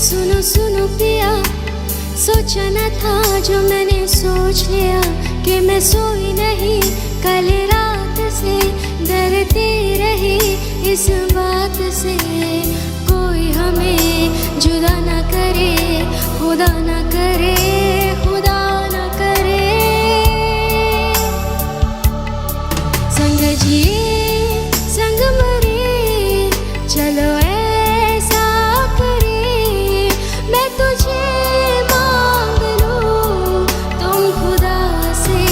सुनो सुनो पिया, सोचा न था जो मैंने सोच लिया कि मैं सोई नहीं कल रात से, डरती रही इस बात से कोई हमें जुदा न करे, खुदा न करे, खुदा न करे। संग जिए संग मरे, चलो ऐसा करे, मैं तुझे मांग लूं, तुम खुदा से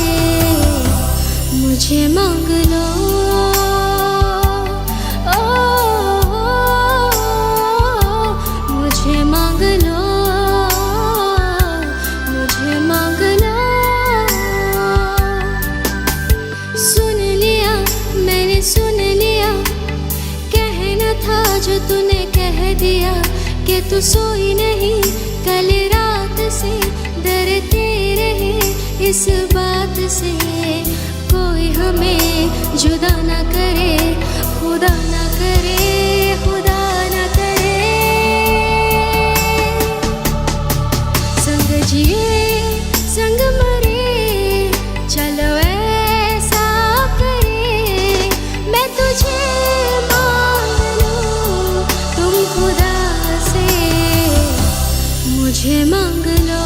मुझे मांग लो। मुझे मांग लो, मुझे मांग लो। सुन लिया मैंने सुन लिया, कहना था जो तूने कह दिया कि तू सोई नहीं कल रात से, डरते रहे इस बात से कोई हमें जुदा न करे, खुदा न करे, खुदा न करे। संग जिए संग मरे, चलो ऐसा करे, मैं तुझे मांग लूं, तुम खुदा से मुझे मांग लो।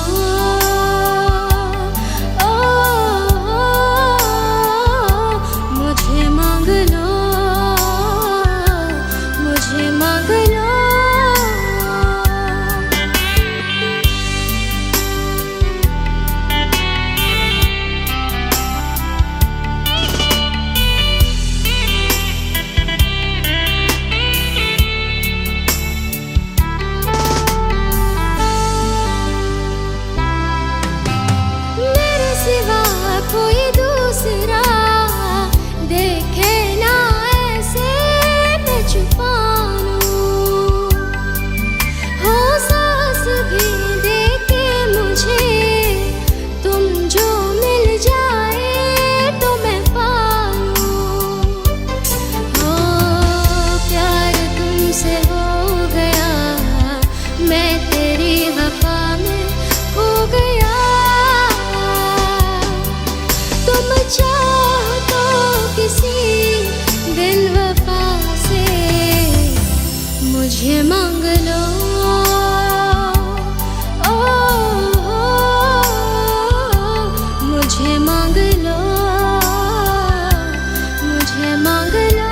मुझे मांग लो, मुझे मांग लो। मेरे सिवा कोई दूसरा देखे ना ऐसे मैं छुपा लूं, हो सांस भी दे के मुझे तुम जो मिल जाए तो मैं पालूं। हो प्यार तुमसे हो गया, मैं तेरी वफा में खो गया। तुम चाहो तो किसी दिल वफा से मुझे मांग लो। मुझे मांग लो, मुझे मांग लो।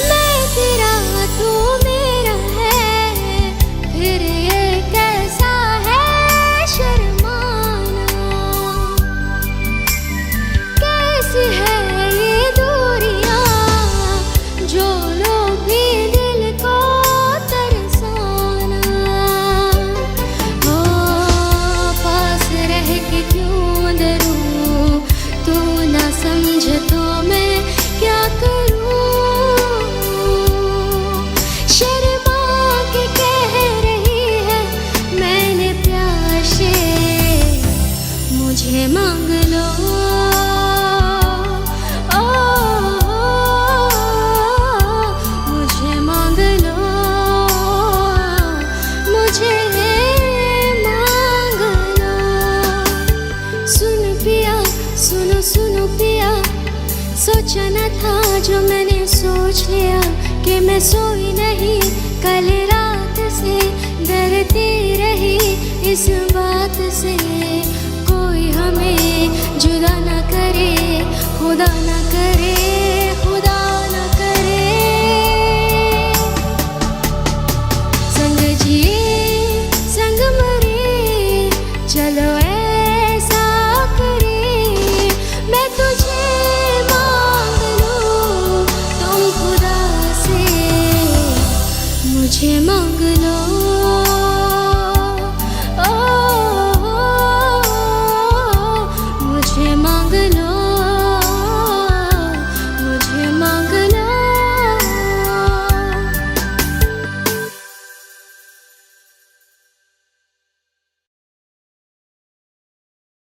मैं तेरा तू मेरा है, फिर ये कैसा है शर्माना। कैसी है ये दूरियां जो लोग भी दिल को तरसाना। हो पास रह के क्यों डरूं, तू ना समझे तो मैं क्या करूं। शर्मा के कह रही है मैंने प्यार से, मुझे मांग लो। मुझे मांग लो, मुझे मांग लो। सुन पिया, सुनो सुनो पिया, सोचा न था जो मैंने सोच लिया कि मैं सोई नहीं कल रात से, डरती रही इस बात से कोई हमें जुदा न करे, खुदा न करे, खुदा न करे। संग जिए संग मरे, चलो ऐसा करे, मैं तुझे मांग लूं, तुम खुदा से मुझे मांग लो।